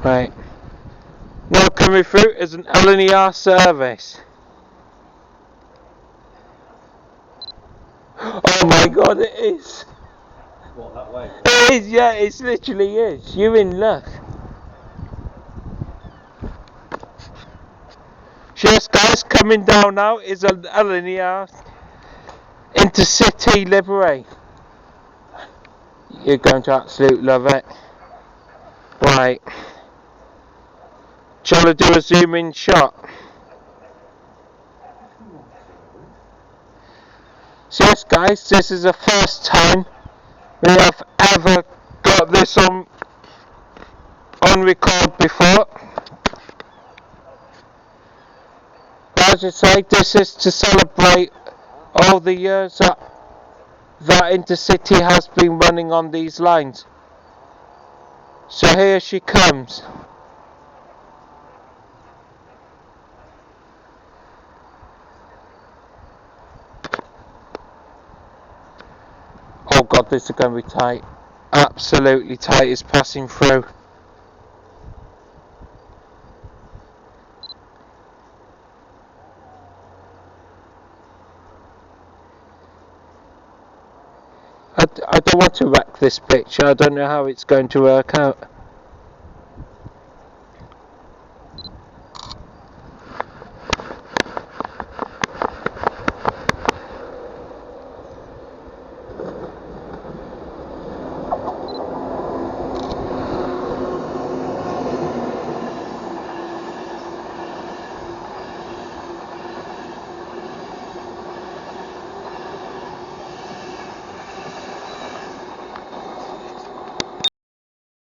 Right. Now coming through is an LNER service. Oh my god, it is! What, that way? It is, yeah, it literally is. You're in luck. Yes, guys, coming down now is an LNER intercity livery. You're going to absolutely love it. Right. Shall I do a zoom in shot? So yes guys, this is the first time we have ever got this on record before. As I say, this is to celebrate all the years that intercity has been running on these lines. So here she comes. Oh god, this is going to be tight. Absolutely tight. It's passing through. I don't want to wreck this picture. I don't know how it's going to work out.